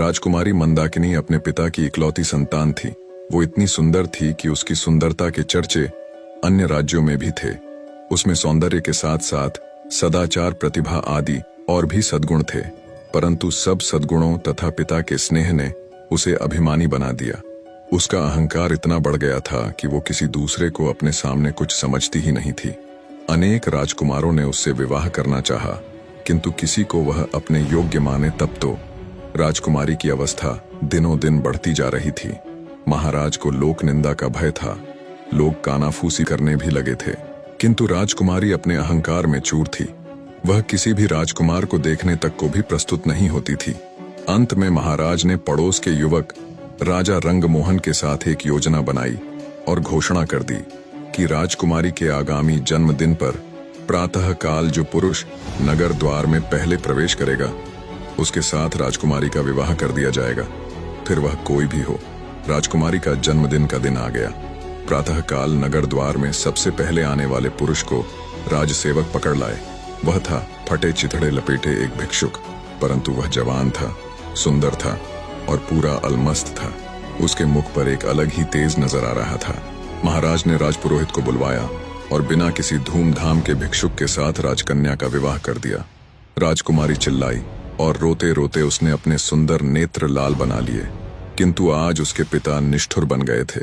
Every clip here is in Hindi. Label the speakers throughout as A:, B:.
A: राजकुमारी मंदाकिनी अपने पिता की इकलौती संतान थी। वो इतनी सुंदर थी कि उसकी सुंदरता के चर्चे अन्य राज्यों में भी थे। उसमें सौंदर्य के साथ साथ सदाचार, प्रतिभा आदि और भी सद्गुण थे, परंतु सब सद्गुणों तथा पिता के स्नेह ने उसे अभिमानी बना दिया। उसका अहंकार इतना बढ़ गया था कि वो किसी दूसरे को अपने सामने कुछ समझती ही नहीं थी। अनेक राजकुमारों ने उससे विवाह करना चाहा, किंतु किसी को वह अपने योग्य माने तब तो। राजकुमारी की अवस्था दिनों दिन बढ़ती जा रही थी। महाराज को लोक निंदा का भय था। लोग कानाफूसी करने भी लगे थे, किंतु राजकुमारी अपने अहंकार में चूर थी। वह किसी भी राजकुमार को देखने तक को भी प्रस्तुत नहीं होती थी। अंत में महाराज ने पड़ोस के युवक राजा रंगमोहन के साथ एक योजना बनाई और घोषणा कर दी कि राजकुमारी के आगामी जन्मदिन पर प्रातः काल जो पुरुष नगर द्वार में पहले प्रवेश करेगा, उसके साथ राजकुमारी का विवाह कर दिया जाएगा, फिर वह कोई भी हो। राजकुमारी का जन्मदिन का दिन आ गया। प्रातः काल नगर द्वार में सबसे पहले आने वाले पुरुष को राजसेवक पकड़ लाए। वह था फटे चिथड़े लपेटे एक भिक्षुक, परंतु वह जवान था, सुंदर था और पूरा अलमस्त था। उसके मुख पर एक अलग ही तेज नजर आ रहा था। महाराज ने राजपुरोहित को बुलवाया और बिना किसी धूमधाम के भिक्षुक के साथ राजकन्या का विवाह कर दिया। राजकुमारी चिल्लाई और रोते रोते उसने अपने सुंदर नेत्र लाल बना लिए, किंतु आज उसके पिता निष्ठुर बन गए थे।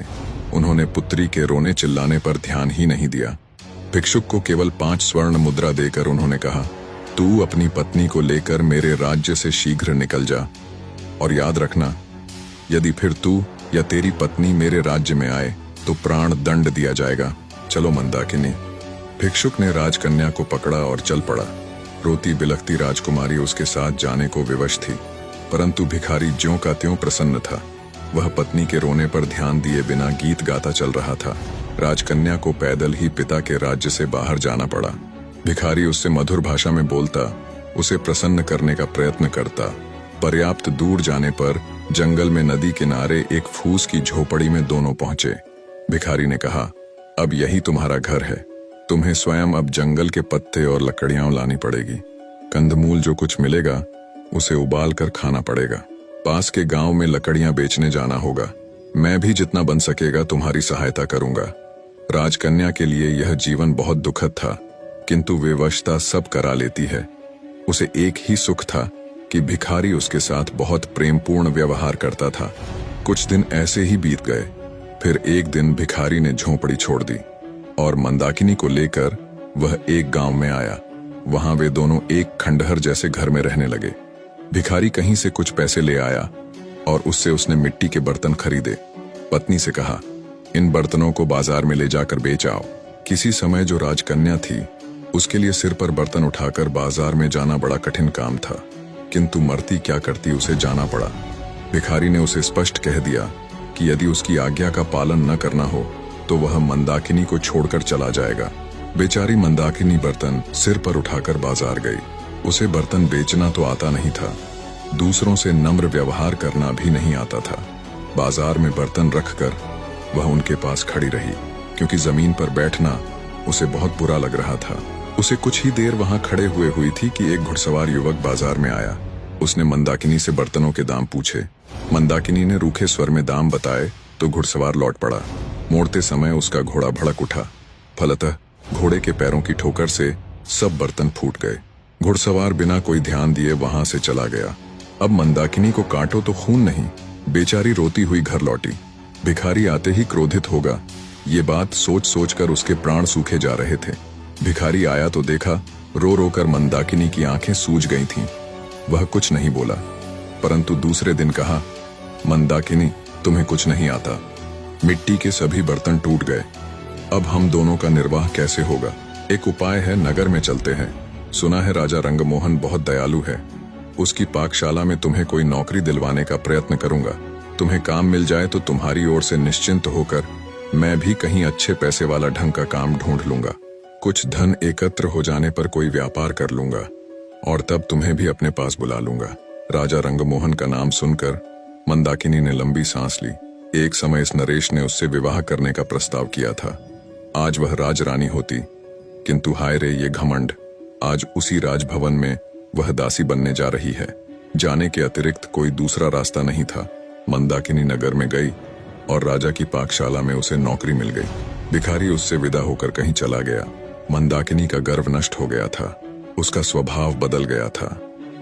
A: उन्होंने पुत्री के रोने चिल्लाने पर ध्यान ही नहीं दिया। भिक्षुक को केवल 5 स्वर्ण मुद्रा देकर उन्होंने कहा, तू अपनी पत्नी को लेकर मेरे राज्य से शीघ्र निकल जा, और याद रखना, यदि फिर तू या तेरी पत्नी मेरे राज्य में आए तो प्राण दंड दिया जाएगा। चलो मंदाकिनी। भिक्षुक ने राजकन्या को पकड़ा और चल पड़ा। रोती बिलखती राजकुमारी उसके साथ जाने को विवश थी, परंतु भिखारी ज्यों का त्यों प्रसन्न था। वह पत्नी के रोने पर ध्यान दिए बिना गीत गाता चल रहा था। राजकन्या को पैदल ही पिता के राज्य से बाहर जाना पड़ा। भिखारी उससे मधुर भाषा में बोलता, उसे प्रसन्न करने का प्रयत्न करता। पर्याप्त दूर जाने पर जंगल में नदी किनारे एक फूस की झोपड़ी में दोनों पहुंचे। भिखारी ने कहा, अब यही तुम्हारा घर है। तुम्हें स्वयं अब जंगल के पत्ते और लकड़ियां लानी पड़ेगी। कंदमूल जो कुछ मिलेगा उसे उबाल कर खाना पड़ेगा। पास के गांव में लकड़ियां बेचने जाना होगा। मैं भी जितना बन सकेगा तुम्हारी सहायता करूंगा। राजकन्या के लिए यह जीवन बहुत दुखद था, किंतु विवशता सब करा लेती है। उसे एक ही सुख था कि भिखारी उसके साथ बहुत प्रेमपूर्ण व्यवहार करता था। कुछ दिन ऐसे ही बीत गए। फिर एक दिन भिखारी ने झोंपड़ी छोड़ दी और मंदाकिनी को लेकर वह एक गांव में आया। वहां वे दोनों एक खंडहर जैसे घर में रहने लगे। भिखारी कहीं से कुछ पैसे ले आया और उससे उसने मिट्टी के बर्तन खरीदे। पत्नी से कहा, इन बर्तनों को बाजार में ले जाकर बेच आओ। किसी समय जो राजकन्या थी, उसके लिए सिर पर बर्तन उठाकर बाजार में जाना बड़ा कठिन काम था, किंतु मरती क्या करती उसे जाना पड़ा। भिखारी ने उसे स्पष्ट कह दिया कि यदि उसकी आज्ञा का पालन न करना हो तो वह मंदाकिनी को छोड़कर चला जाएगा। बेचारी मंदाकिनी बर्तन सिर पर उठाकर बाजार गई। उसे बर्तन बेचना तो आता नहीं था, दूसरों से नम्र व्यवहार करना भी नहीं आता था। बाजार में बर्तन रखकर वह उनके पास खड़ी रही, क्योंकि जमीन पर बैठना उसे बहुत बुरा लग रहा था। उसे कुछ ही देर वहां खड़े हुए हुई थी कि एक घुड़सवार युवक बाजार में आया। उसने मंदाकिनी से बर्तनों के दाम पूछे। मंदाकिनी ने रूखे स्वर में दाम बताए तो घुड़सवार लौट पड़ा। मोड़ते समय उसका घोड़ा भड़क उठा। फलतः घोड़े के पैरों की ठोकर से सब बर्तन फूट गए। घुड़सवार बिना कोई ध्यान दिए वहां से चला गया। अब मंदाकिनी को काटो तो खून नहीं। बेचारी रोती हुई घर लौटी। भिखारी आते ही क्रोधित होगा, ये बात सोच सोचकर उसके प्राण सूखे जा रहे थे। भिखारी आया तो देखा रो रो कर मंदाकिनी की आंखें सूज गई थीं। वह कुछ नहीं बोला, परंतु दूसरे दिन कहा, मंदाकिनी, तुम्हें कुछ नहीं आता। मिट्टी के सभी बर्तन टूट गए। अब हम दोनों का निर्वाह कैसे होगा? एक उपाय है, नगर में चलते हैं। सुना है राजा रंगमोहन बहुत दयालु है। उसकी पाकशाला में तुम्हें कोई नौकरी दिलवाने का प्रयत्न करूंगा। तुम्हें काम मिल जाए तो तुम्हारी ओर से निश्चिंत होकर मैं भी कहीं अच्छे पैसे वाला ढंग का काम ढूंढ लूंगा। कुछ धन एकत्र हो जाने पर कोई व्यापार कर लूंगा और तब तुम्हें भी अपने पास बुला लूंगा। राजा रंगमोहन का नाम सुनकर मंदाकिनी ने लंबी सांस ली। एक समय इस नरेश ने उससे विवाह करने का प्रस्ताव किया था। आज वह राजरानी होती, किंतु हाय रे ये घमंड, आज उसी राजभवन में वह दासी बनने जा रही है। जाने के अतिरिक्त कोई दूसरा रास्ता नहीं था। मंदाकिनी नगर में गई और राजा की पाकशाला में उसे नौकरी मिल गई। भिखारी उससे विदा होकर कहीं चला गया। मंदाकिनी का गर्व नष्ट हो गया था, उसका स्वभाव बदल गया था।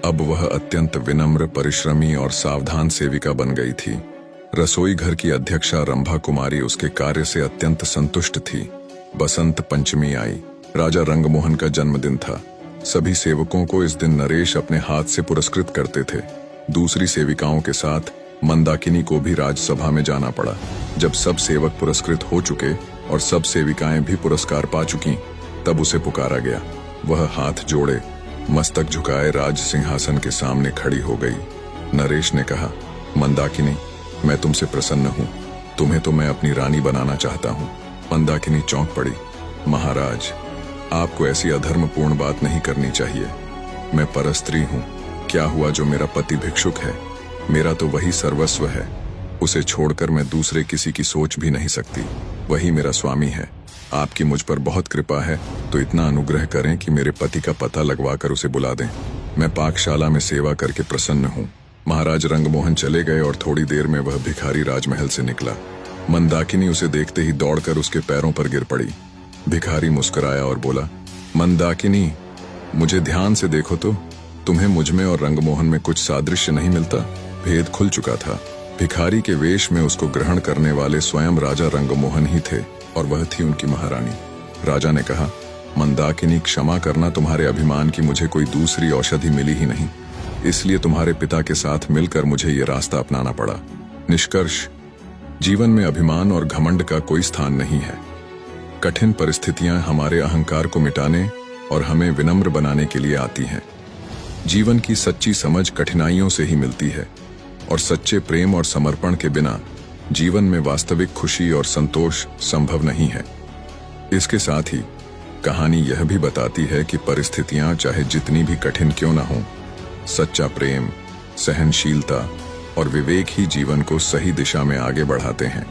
A: अब वह अत्यंत विनम्र, परिश्रमी और सावधान सेविका बन गई थी। रसोई घर की अध्यक्षा रंभा कुमारी उसके कार्य से अत्यंत संतुष्ट थी। बसंत पंचमी आई। राजा रंगमोहन का जन्मदिन था। सभी सेवकों को इस दिन नरेश अपने हाथ से पुरस्कृत करते थे। दूसरी सेविकाओं के साथ मंदाकिनी को भी राजसभा में जाना पड़ा। जब सब सेवक पुरस्कृत हो चुके और सब सेविकाएं भी पुरस्कार पा चुकी, तब उसे पुकारा गया। वह हाथ जोड़े, मस्तक झुकाए राज सिंहासन के सामने खड़ी हो गई। नरेश ने कहा, मंदाकिनी, मैं तुमसे प्रसन्न हूँ। तुम्हें तो मैं अपनी रानी बनाना चाहता हूँ। मंदाकिनी चौंक पड़ी। महाराज, आपको ऐसी अधर्मपूर्ण बात नहीं करनी चाहिए। मैं परस्त्री हूँ। क्या हुआ जो मेरा पति भिक्षुक है? मेरा तो वही सर्वस्व है। उसे छोड़कर मैं दूसरे किसी की सोच भी नहीं सकती। वही मेरा स्वामी है। आपकी मुझ पर बहुत कृपा है, तो इतना अनुग्रह करें कि मेरे पति का पता लगवाकर उसे बुला दें। मैं पाकशाला में सेवा करके प्रसन्न हूँ। महाराज रंगमोहन चले गए और थोड़ी देर में वह भिखारी राजमहल से निकला। मंदाकिनी उसे देखते ही दौड़कर उसके पैरों पर गिर पड़ी। भिखारी मुस्कुराया और बोला, मंदाकिनी, मुझे ध्यान से देखो तो तुम्हें मुझमें और रंगमोहन में कुछ सादृश्य नहीं मिलता। भेद खुल चुका था। भिखारी के वेश में उसको ग्रहण करने वाले स्वयं राजा रंगमोहन ही थे और वह थी उनकी महारानी। राजा ने कहा, मंदाकिनी, क्षमा करना, तुम्हारे अभिमान की मुझे कोई दूसरी औषधि मिली ही नहीं, इसलिए तुम्हारे पिता के साथ मिलकर मुझे ये रास्ता अपनाना पड़ा। निष्कर्ष, जीवन में अभिमान और घमंड का कोई स्थान नहीं है। कठिन परिस्थितियां हमारे अहंकार को मिटाने और हमें विनम्र बनाने के लिए आती हैं। जीवन की सच्ची समझ कठिनाइयों से ही मिलती है और सच्चे प्रेम और समर्पण के बिना जीवन में वास्तविक खुशी और संतोष संभव नहीं है। इसके साथ ही कहानी यह भी बताती है कि परिस्थितियां चाहे जितनी भी कठिन क्यों ना हो, सच्चा प्रेम, सहनशीलता और विवेक ही जीवन को सही दिशा में आगे बढ़ाते हैं।